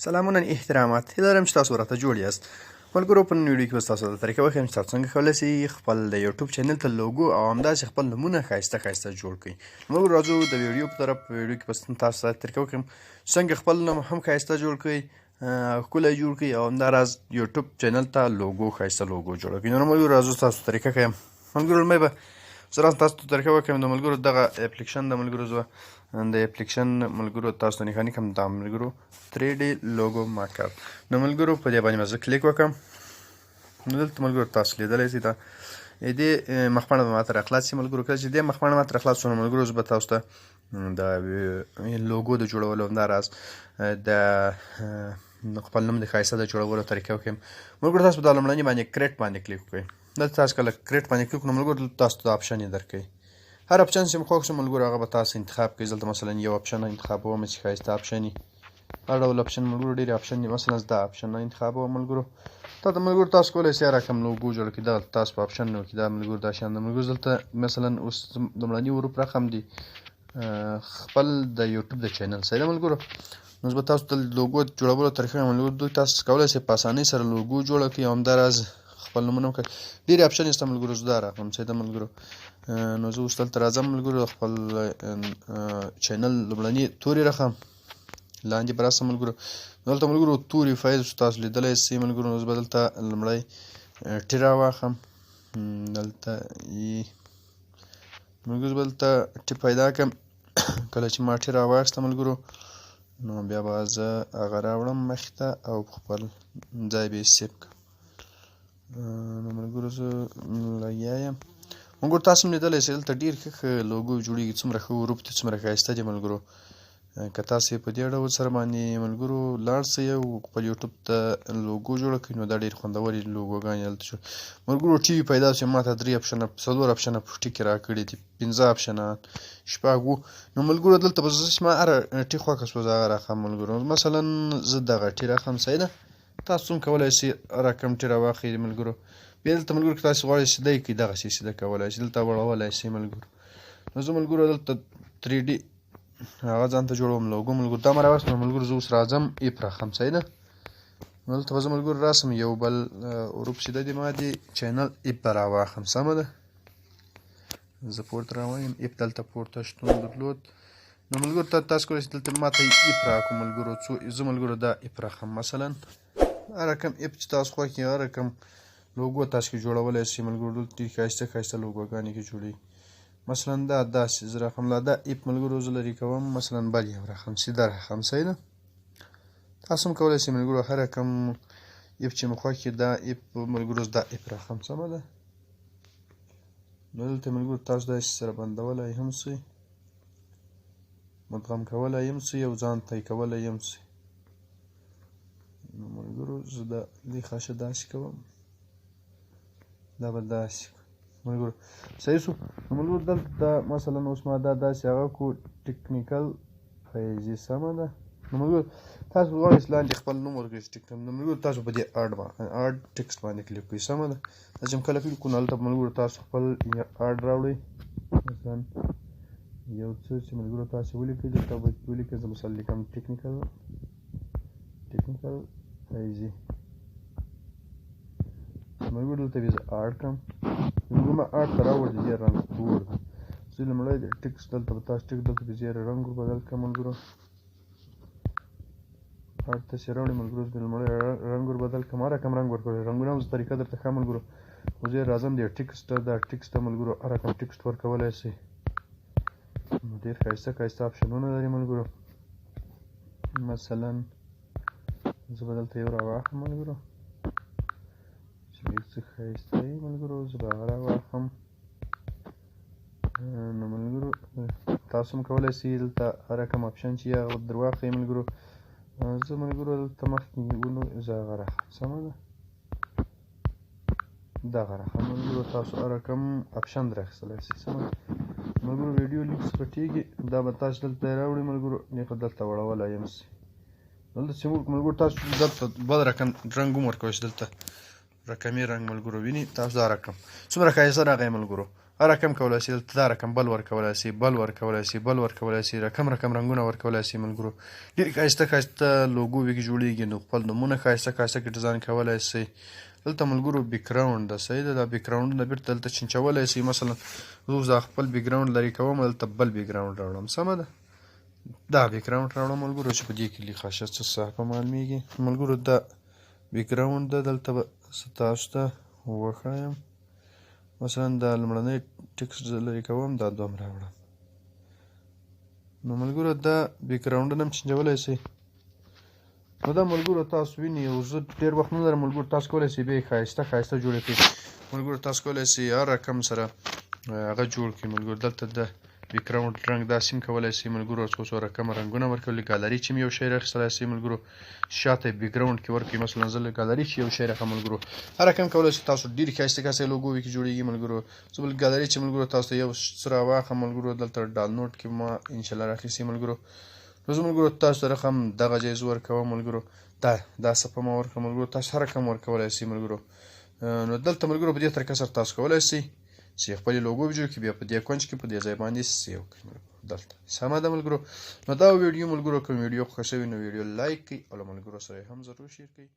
سلامونه احترامات هیله لرم چې تاسو راته جوړ یاست ملګرو په نن ویډیو کې به تاسو ته طریقه وښیم چې تاسو څنګه کولی شئ خپل د یوټیوب چینل ته لوګو او همداسې خپل نومونه ښایسته ښایسته جوړ کړئ. ملګرو راځو د ویډیو په طرف. په ویډیو کې به تاسو ته طریقه وښیم څنګه خپل نوم هم ښایسته جوړ کړئ، ښکلی جوړ کړئ او همداراز یوټیوب چینل ته لوګو ښایسته لوګو جوړه کړئ. نو ملګرو راځو تاسو ته طریقه ښیم. ملګرو لومړی به زه تاسو ته طریقه وکړم. د ملګرو دغه اپلیکیشن د ملګرو زه د اپلیکیشن ملګرو تاسو ته نښاني کوم د ملګرو 3D لوګو مارکر. نو ملګرو په دې باندې به زه کلیک وکړم. نو دلته ملګرو تاسو لیدلی شئ د دې مخپاڼه به ماته راخلاص شي. ملګرو کله چې دې مخپاڼه ماته راخلاص شو نو ملګرو زه به تاسو ته د لوګو د جوړولو همداراز د خپل نوم د ښایسته د جوړولو طریقه وښیم. ملګرو تاسو به دا لومړني باندې کریټ باندې کلیک وکړئ. دلته تاسو کله کریټ باندې کلیک وکړو نو ملګرو دلته تاسو ته اپشن یې درکوي. هر اپشن چې مو خوښ شي ملګرو هغه به تاسو انتخاب کړئ. دلته مثلا یو اپشن انتخابوم چې ښایسته اپشن وي. هر ډول اپشن ملګرو ډېرې اپشن دي. مثلا زه دا اپشن انتخابوم ملګرو. دا ملګرو تاسو کولی شئ هر رقم لوګو جوړ کړئ. دغلته تاسو په اپشن کې دا ملګرو دا شیان د ملګرو دلته مثلا اوس لومړني حروف رقم دي خپل د یوټیوب د چینل صحیح ده ملګرو. نو زه به تاسو ته لوګو جوړولو طریقه ملګرو تاسو کولی شئ په اسانۍ سره لوګو جوړه کړئ او همداراز خپل نومونه وکړئ. ډېرې اپشنې شته ملګرو. زه دا راغلم صحیح ده ملګرو. نو زه اوس دلته راځم ملګرو خپل چینل لومړني توري رقم لاندې به راسم ملګرو. دلته ملګرو توري فایل تاسو لیدلی شئ ملګرو. نو زه به دلته لومړی ټي راواخلم. دلته ملګرو زه به دلته ټي پیدا کړم. کله چې ما ټي راواخیسته ملګرو نو بیا به زه هغه راوړم مخې ته او خپل ځای به یې سیف کړم. نو ملګرو زه لګیا یم. ملګرو تاسو هم لیدلی شئ دلته ډېر ښه لوګو جوړېږي. څومره ښه حروف دي، څومره ښایسته دي ملګرو. که تاسې په دې ډول سره باندې ملګرو لاړ شئ او خپل یوټیوب ته لوګو جوړه کړئ نو دا ډېرې خوندورې لوګوګانې هلته جوړ ملګرو. ټي وي پیدا شو ما ته 3 اپشنه 4 اپشنه په ټي کې راکړي دي، 15 اپشنه شپږ وو. نو ملګرو دلته به زه ما هره ټي خوښه شوه زه هغه راخلم ملګرو. مثلا زه دغه ټي راخلم صحیح ده. تاسو هم کولی شئ رقم ټي راواخلئ ملګرو. بیا دلته ملګرو که تاسو غواړئ سیده یې کړئ دغسې سیده کولی شئ. دلته غوړولی شئ ملګرو. نو زه ملګرو دلته 3D هغه ځان ته جوړوم لوګو ملګرو. دا مې راوست نو ملګرو زه اوس راځم اف راخلم صحیح ده. نو دلته به زه ملګرو راسم یو بل حروف چې دی ما د چینل اف به راواخلم سمه ده. زه پورته راوایم اف دلته پورته شتون درلود. نو ملګرو تاسو کولی شئ دلته ما ته اف راکړو ملګرو. زه ملګرو دا اف راخلم. مثلا هر رقم اف چې تاسو خوښ هر رقم لوګو تاسو کې جوړولی شئ ملګرو. دلته ښایسته ښایسته لوګوګانې کې جوړېږي. مثلا دا داسې زه راخلم دا اف ملګرو زه لرې کوم. مثلا بل یو راخلم سیده راخلم صحیح ده. تاسو هم کولی شئ ملګرو هر رقم اف چې مو خوښ دا اف ملګرو دا اف راخلم سمه ده. نو دلته ملګرو تاسو داسې سره بندولی هم شئ، مدغم کولی هم شئ او ځان ته یې کولی هم شئ. نو ملګرو زه د دې خاشه داسې کوم. دا به داسې ملګرو صحیح شو. نو ملګرو دلته مثلا اوس ما دا داسې هغه کو ټکنیکل فیضي سمه ده. نو ملګرو تاسو غواړئ چې لاندې خپل نوم ورکړئ. نو ملګرو تاسو په دې اډ ټکسټ باندې کلیک کړئ سمه ده. دا چې کله کلیک کړو نو هلته ملګرو تاسو خپل اډ راوړئ. مثلا یو څه چې ملګرو تاسو ولیکئ دلته به ولیکئ. زه مثلا لیکم ټکنیکل فیضي ملګرو. دلته بیا زه اډ کړم. ملګرو ما اډ ته راوړ د دې رنګ تور ده. زه لومړی د ټکسټ دلته به تاسو ټکسټ دلته به زیات رنګ ور بدل کړم ملګرو. اډ ته چې راوړئ ملګرو زه لومړی رنګ ور بدل کړم. هر رقم رنګ ورکړئ. رنګونه هم زه طریقه درته ښیم ملګرو. خو زه راځم د ټکسټ دا ټکسټ ته ملګرو هر رقم ټکسټ ورکولی شئ. نو ډېر ښایسته ښایسته اپشنونه لري ملګرو. مثلا زه به دلته یو راواخلم ملګرو چې ډېر څه ښایسته وي ملګرو. زه به هغه راواخلم. نو ملګرو تاسو هم کولی شئ دلته هر رقم اپشن چې هغه در واخلئ ملګرو. زه ملګرو دلته مخکې ونو زه هغه راخلم سمه ده. دغه راخلم ملګرو. تاسو هر رقم اپشن در اخیستلی شئ سمه ده. ملګرو ویډیو لیک پټېږي دا به تاسو دلته راوړئ ملګرو. نیغه دلته وړولی یم شئ. دلته چې ملګرو تاسو دلته بل رقم رنګ هم ورکولی شئ. دلته رقمي رنګ ملګرو ویني تاسو دا رقم څومره ښایسته راغی ملګرو. هر رقم کولی شي دلته دا رقم بل ورکولی شي بل ورکولی شي رقم رنګونه ورکولی شي ملګرو. ډېر ښایسته ښایسته لوګو پکې جوړېږي نو خپل نومونه ښایسته ښایسته کې ډیزاین کولی شئ. دلته ملګرو بیکګراوند ده صحیح ده. دا بیکګراوندونه بېرته دلته چینجولی شئ. مثلا زه اوس دا خپل بیکګراوند لرې کوم دلته بل بیکګراوند راوړم سمه ده. دا بیکګراوند راوړم ملګرو چې په دې کې لږ ښایسته صحافه معلومیږي ملګرو. دا بیکګراوند ده دلته به زه تاسو ته وښایم. مثلا دا لومړنی ټکسټ زه لرې کوم دا دوهم راوړم. نو ملګرو دا بیکګراوندونه هم چینجولی شئ. نو دا ملګرو تاسو وینئ او زه ډېر وخت نه لرم ملګرو. تاسو کولی شئ بیا یې ښایسته ښایسته جوړې کړئ ملګرو. تاسو کولی شئ هر رقم سره هغه جوړ کړئ ملګرو. دلته د بیکګراوند رنګ داسې هم کولی شئ ملګرو. څو څو رقمه رنګونه ورکوي. ګالري چې هم یو شی راخیستلی شئ ملګرو. شاته یې بیکګراوند کې ورکړئ. مثلا زه له ګالري چې یو شی راخلم ملګرو. هر رقم کولی شئ تاسو ډېرې ښایسته ښایسته لوګو پکې جوړېږي ملګرو. زه بل ګالري چې ملګرو تاسو ته یو څه راواخلم ملګرو. دلته ډاونلوډ کې ما انشاءالله راخیستې ملګرو. نو زه ملګرو تاسو ته رقم دغه جایزه ورکوم ملګرو. دا صفحه ما ورکړه ملګرو. تاسو هر رقم ورکولی شئ ملګرو. نو دلته ملګرو په دې طریقه سره تاسو کولی شئ چې خپلې لوګو جوړ کړئ. بیا په دې کونج کې په دې ځای باندې سیو کړئ ملګرو. دلته سمه ده ملګرو. نو دا ویډیو ملګرو کوم ویډیو خوښ شوي نو ویډیو لایک کړئ او له ملګرو سره یې هم ضرور شیر کړئ.